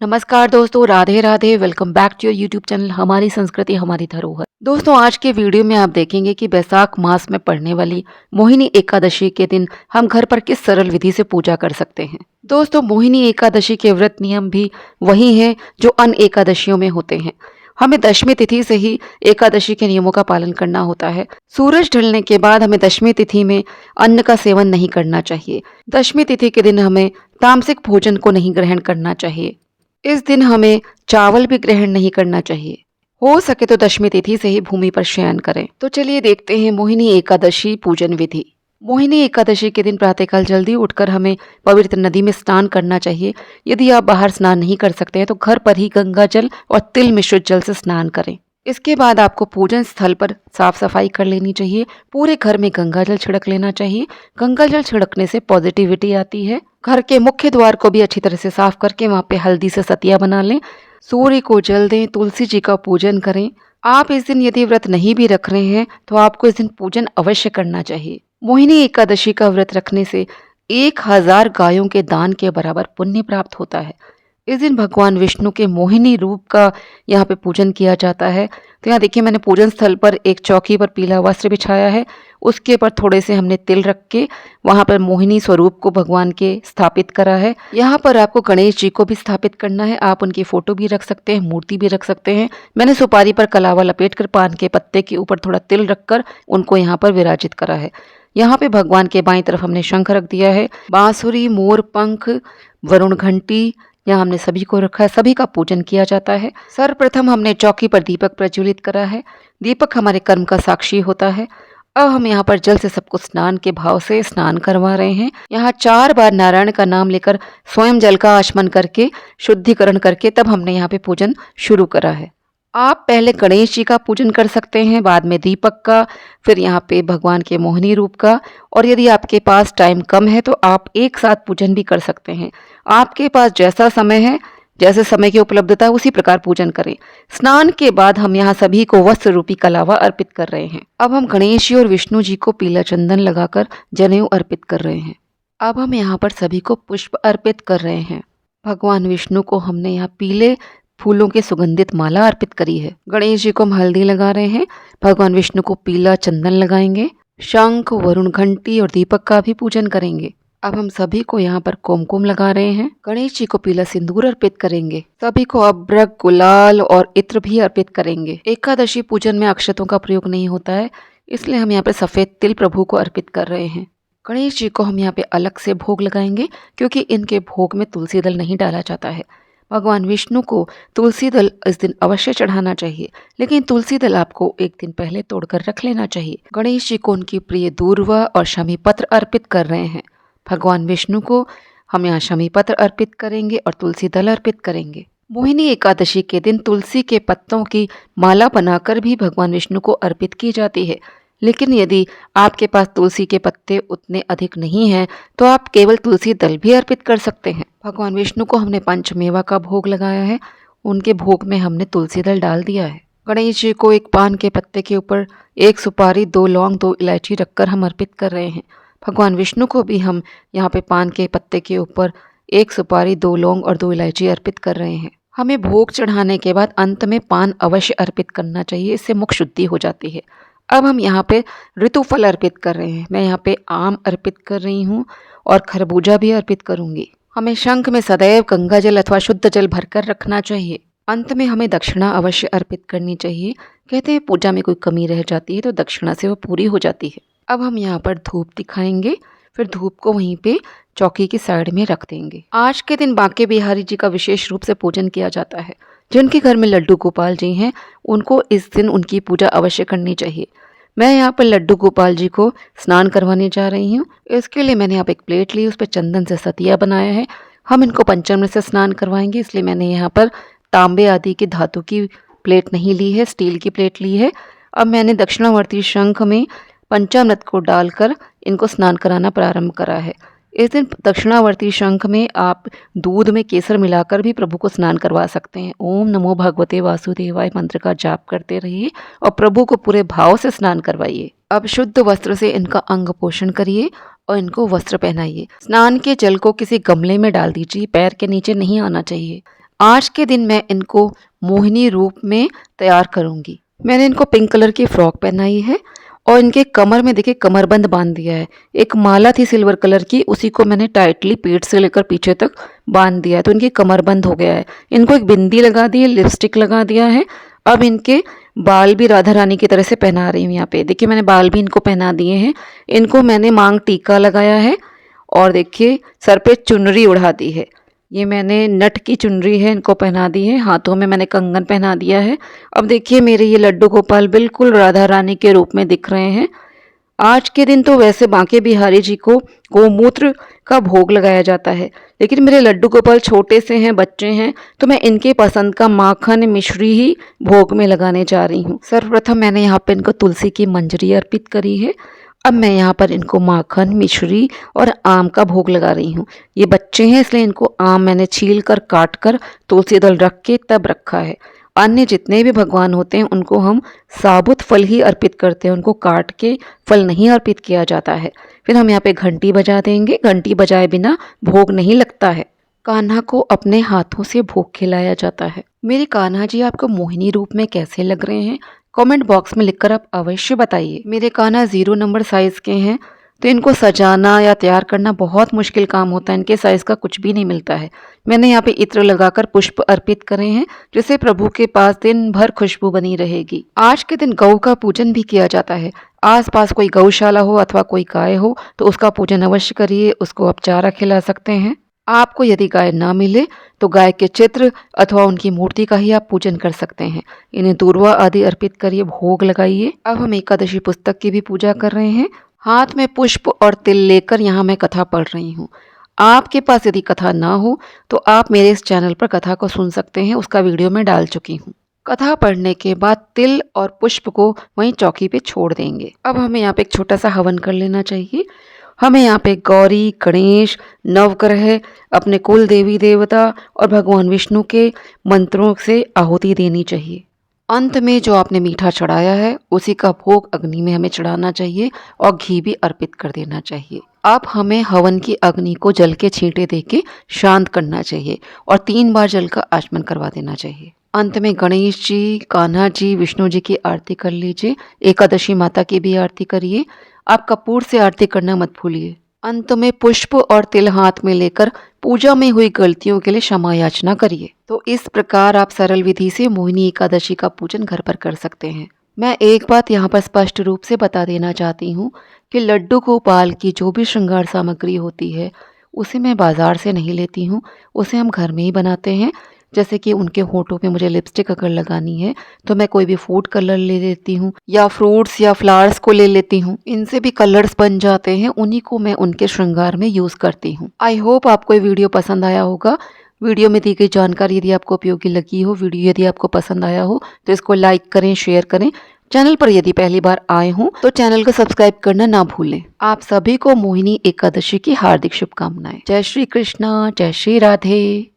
नमस्कार दोस्तों, Radhe Radhe. Welcome back to your YouTube channel हमारी संस्कृति हमारी धरोहर। दोस्तों, आज के वीडियो में आप देखेंगे कि बैसाख मास में पड़ने वाली मोहिनी एकादशी के दिन हम घर पर किस सरल विधि से पूजा कर सकते हैं। दोस्तों, मोहिनी एकादशी के व्रत नियम भी वही हैं जो अन्य एकादशियों में होते हैं। हमें दशमी तिथि से ही एकादशी के नियमों का पालन करना होता है। सूरज ढलने के बाद हमें दशमी तिथि में अन्न का सेवन नहीं करना चाहिए। दशमी तिथि के दिन हमें तामसिक भोजन को नहीं ग्रहण करना चाहिए। इस दिन हमें चावल भी ग्रहण नहीं करना चाहिए। हो सके तो दशमी तिथि से ही भूमि पर शयन करें। तो चलिए देखते हैं मोहिनी एकादशी पूजन विधि। मोहिनी एकादशी के दिन प्रातःकाल जल्दी उठकर हमें पवित्र नदी में स्नान करना चाहिए। यदि आप बाहर स्नान नहीं कर सकते हैं तो घर पर ही गंगा जल और तिल मिश्रित जल से स्नान करें। इसके बाद आपको पूजन स्थल पर साफ सफाई कर लेनी चाहिए। पूरे घर में गंगा जल छिड़क लेना चाहिए। गंगा जल छिड़कने से पॉजिटिविटी आती है। घर के मुख्य द्वार को भी अच्छी तरह से साफ करके वहाँ पे हल्दी से सतिया बना लें। सूर्य को जल दें। तुलसी जी का पूजन करें। आप इस दिन यदि व्रत नहीं भी रख रहे हैं तो आपको इस दिन पूजन अवश्य करना चाहिए। मोहिनी एकादशी का व्रत रखने से 1000 गायों के दान के बराबर पुण्य प्राप्त होता है। इस दिन भगवान विष्णु के मोहिनी रूप का यहाँ पे पूजन किया जाता है। तो यहाँ देखिए, मैंने पूजन स्थल पर एक चौकी पर पीला वस्त्र बिछाया है। उसके ऊपर थोड़े से हमने तिल रख के वहाँ पर मोहिनी स्वरूप को भगवान के स्थापित करा है। यहाँ पर आपको गणेश जी को भी स्थापित करना है। आप उनकी फोटो भी रख सकते हैं, मूर्ति भी रख सकते हैं। मैंने सुपारी पर कलावा लपेट कर पान के पत्ते के ऊपर थोड़ा तिल रखकर उनको यहाँ पर विराजित करा है। यहाँ पे भगवान के बाईं तरफ हमने शंख रख दिया है। बांसुरी, मोर पंख, वरुण घंटी यहाँ हमने सभी को रखा है। सभी का पूजन किया जाता है। सर्वप्रथम हमने चौकी पर दीपक प्रज्वलित करा है। दीपक हमारे कर्म का साक्षी होता है। अब हम यहाँ पर जल से सबको स्नान के भाव से स्नान करवा रहे हैं। यहाँ 4 बार नारायण का नाम लेकर स्वयं जल का आचमन करके शुद्धिकरण करके तब हमने यहाँ पे पूजन शुरू करा है। आप पहले गणेश जी का पूजन कर सकते हैं, बाद में दीपक का, फिर यहाँ पे भगवान के मोहिनी रूप का। और यदि आपके पास टाइम कम है तो आप एक साथ पूजन भी कर सकते हैं। आपके पास जैसा समय है, जैसे समय की उपलब्धता है, उसी प्रकार पूजन करें। स्नान के बाद हम यहाँ सभी को वस्त्र रूपी कलावा अर्पित कर रहे हैं। अब हम गणेश जी और विष्णु जी को पीला चंदन लगाकर जनेऊ अर्पित कर रहे हैं। अब हम यहाँ पर सभी को पुष्प अर्पित कर रहे हैं। भगवान विष्णु को हमने यहाँ पीले फूलों की सुगंधित माला अर्पित करी है। गणेश जी को हम हल्दी लगा रहे हैं। भगवान विष्णु को पीला चंदन लगाएंगे। शंख, वरुण घंटी और दीपक का भी पूजन करेंगे। अब हम सभी को यहाँ पर कुमकुम लगा रहे हैं। गणेश जी को पीला सिंदूर अर्पित करेंगे। सभी को अभ्रक, गुलाल और इत्र भी अर्पित करेंगे। एकादशी पूजन में अक्षतों का प्रयोग नहीं होता है, इसलिए हम यहाँ पे सफेद तिल प्रभु को अर्पित कर रहे हैं। गणेश जी को हम यहाँ पे अलग से भोग लगाएंगे क्योंकि इनके भोग में तुलसी दल नहीं डाला जाता है। भगवान विष्णु को तुलसी दल इस दिन अवश्य चढ़ाना चाहिए, लेकिन तुलसी दल आपको एक दिन पहले तोड़कर रख लेना चाहिए। गणेश जी को उनकी प्रिय दूर्वा और शमी पत्र अर्पित कर रहे हैं। भगवान विष्णु को हम यहाँ शमी पत्र अर्पित करेंगे और तुलसी दल अर्पित करेंगे। मोहिनी एकादशी के दिन तुलसी के पत्तों की माला बनाकर भी भगवान विष्णु को अर्पित की जाती है, लेकिन यदि आपके पास तुलसी के पत्ते उतने अधिक नहीं हैं तो आप केवल तुलसी दल भी अर्पित कर सकते हैं। भगवान विष्णु को हमने पंचमेवा का भोग लगाया है। उनके भोग में हमने तुलसी दल डाल दिया है। गणेश जी को एक पान के पत्ते के ऊपर 1 सुपारी, 2 लौंग, 2 इलायची रखकर हम अर्पित कर रहे हैं। भगवान विष्णु को भी हम यहाँ पे पान के पत्ते के ऊपर 1 सुपारी, 2 लौंग और 2 इलायची अर्पित कर रहे हैं। हमें भोग चढ़ाने के बाद अंत में पान अवश्य अर्पित करना चाहिए, इससे मुख शुद्धि हो जाती है। अब हम यहाँ पे ऋतुफल अर्पित कर रहे हैं। मैं यहाँ पे आम अर्पित कर रही हूँ और खरबूजा भी अर्पित करूंगी। हमें शंख में सदैव गंगा जल अथवा शुद्ध जल भरकर रखना चाहिए। अंत में हमें दक्षिणा अवश्य अर्पित करनी चाहिए। कहते हैं पूजा में कोई कमी रह जाती है तो दक्षिणा से वो पूरी हो जाती है। अब हम यहाँ पर धूप दिखाएंगे, फिर धूप को वहीं पे चौकी की साइड में रख देंगे। आज के दिन बांके बिहारी जी का विशेष रूप से पूजन किया जाता है। जिनके घर में लड्डू गोपाल जी हैं उनको इस दिन उनकी पूजा अवश्य करनी चाहिए। मैं यहाँ पर लड्डू गोपाल जी को स्नान करवाने जा रही हूँ। इसके लिए मैंने यहाँ पे एक प्लेट ली, उस पर चंदन से सतिया बनाया है। हम इनको पंचामृत से स्नान करवाएंगे, इसलिए मैंने यहाँ पर तांबे आदि की धातु की प्लेट नहीं ली है, स्टील की प्लेट ली है। अब मैंने दक्षिणावर्ती शंख में पंचामृत को डालकर इनको स्नान कराना प्रारंभ करा है। इस दिन दक्षिणावर्ती शंख में आप दूध में केसर मिलाकर भी प्रभु को स्नान करवा सकते हैं। ओम नमो भगवते वासुदेवाय मंत्र का जाप करते रहिए और प्रभु को पूरे भाव से स्नान करवाइए। अब शुद्ध वस्त्र से इनका अंग पोषण करिए और इनको वस्त्र पहनाइए। स्नान के जल को किसी गमले में डाल दीजिए, पैर के नीचे नहीं आना चाहिए। आज के दिन मैं इनको मोहिनी रूप में तैयार करूंगी। मैंने इनको पिंक कलर की फ्रॉक पहनाई है और इनके कमर में देखिए कमरबंद बांध दिया है। एक माला थी सिल्वर कलर की, उसी को मैंने टाइटली पीठ से लेकर पीछे तक बांध दिया है, तो इनकी कमरबंद हो गया है। इनको एक बिंदी लगा दी है, लिपस्टिक लगा दिया है। अब इनके बाल भी राधा रानी की तरह से पहना रही हूँ। यहाँ पे देखिए मैंने बाल भी इनको पहना दिए हैं। इनको मैंने मांग टीका लगाया है और देखिए सर पे चुनरी उड़ा दी है। ये मैंने नट की चुनरी है, इनको पहना दी है। हाथों में मैंने कंगन पहना दिया है। अब देखिए मेरे ये लड्डू गोपाल बिल्कुल राधा रानी के रूप में दिख रहे हैं। आज के दिन तो वैसे बांके बिहारी जी को गोमूत्र का भोग लगाया जाता है, लेकिन मेरे लड्डू गोपाल छोटे से हैं, बच्चे हैं, तो मैं इनके पसंद का माखन मिश्री ही भोग में लगाने जा रही हूँ। सर्वप्रथम मैंने यहाँ पे इनको तुलसी की मंजरी अर्पित करी है। अब मैं यहाँ पर इनको माखन मिश्री और आम का भोग लगा रही हूँ। ये बच्चे हैं इसलिए इनको आम मैंने छील कर काट कर तुलसी दल रख के तब रखा है। अन्य जितने भी भगवान होते हैं उनको हम साबुत फल ही अर्पित करते हैं, उनको काट के फल नहीं अर्पित किया जाता है। फिर हम यहाँ पे घंटी बजा देंगे। घंटी बजाए बिना भोग नहीं लगता है। कान्हा को अपने हाथों से भोग खिलाया जाता है। मेरे कान्हा जी आपको मोहिनी रूप में कैसे लग रहे हैं, कमेंट बॉक्स में लिखकर आप अवश्य बताइए। मेरे कान्हा 0 नंबर साइज के हैं, तो इनको सजाना या तैयार करना बहुत मुश्किल काम होता है। इनके साइज का कुछ भी नहीं मिलता है। मैंने यहाँ पे इत्र लगाकर पुष्प अर्पित करे हैं, जिससे प्रभु के पास दिन भर खुशबू बनी रहेगी। आज के दिन गौ का पूजन भी किया जाता है। आसपास कोई गौशाला हो अथवा कोई गाय हो तो उसका पूजन अवश्य करिए। उसको आप चारा खिला सकते हैं। आपको यदि गाय ना मिले तो गाय के चित्र अथवा उनकी मूर्ति का ही आप पूजन कर सकते हैं। इन्हें दूर्वा आदि अर्पित करिए, भोग लगाइए। अब हम एकादशी पुस्तक की भी पूजा कर रहे हैं। हाथ में पुष्प और तिल लेकर यहाँ मैं कथा पढ़ रही हूँ। आपके पास यदि कथा ना हो तो आप मेरे इस चैनल पर कथा को सुन सकते हैं, उसका वीडियो मैं डाल चुकी हूँ। कथा पढ़ने के बाद तिल और पुष्प को वहीं चौकी पे छोड़ देंगे। अब हमें यहाँ पे एक छोटा सा हवन कर लेना चाहिए। हमें यहाँ पे गौरी, गणेश, नवग्रह, अपने कुल देवी देवता और भगवान विष्णु के मंत्रों से आहुति देनी चाहिए। अंत में जो आपने मीठा चढ़ाया है उसी का भोग अग्नि में हमें चढ़ाना चाहिए और घी भी अर्पित कर देना चाहिए। अब हमें हवन की अग्नि को जल के छींटे देके शांत करना चाहिए और 3 बार जल का आचमन करवा देना चाहिए। अंत में गणेश जी, कान्हा जी, विष्णु जी की आरती कर लीजिए। एकादशी माता की भी आरती करिए। आप कपूर से आरती करना मत भूलिए। अंत में पुष्प और तिल हाथ में लेकर पूजा में हुई गलतियों के लिए क्षमा याचना करिए। तो इस प्रकार आप सरल विधि से मोहिनी एकादशी का पूजन घर पर कर सकते हैं। मैं एक बात यहाँ पर स्पष्ट रूप से बता देना चाहती हूँ कि लड्डू गोपाल की जो भी श्रृंगार सामग्री होती है उसे मैं बाजार से नहीं लेती हूँ, उसे हम घर में ही बनाते हैं। जैसे कि उनके होठों पे मुझे लिपस्टिक अगर लगानी है तो मैं कोई भी फूड कलर ले लेती हूँ या फ्रूट्स या फ्लावर्स को ले लेती हूँ। इनसे भी कलर्स बन जाते हैं, उन्हीं को मैं उनके श्रृंगार में यूज करती हूँ। आई होप आपको ये वीडियो पसंद आया होगा। वीडियो में दी गई जानकारी यदि आपको उपयोगी लगी हो, वीडियो यदि आपको पसंद आया हो तो इसको लाइक करें, शेयर करें। चैनल पर यदि पहली बार आए हों तो चैनल को सब्सक्राइब करना ना भूलें। आप सभी को मोहिनी एकादशी की हार्दिक शुभकामनाएं। जय श्री कृष्णा, जय श्री राधे।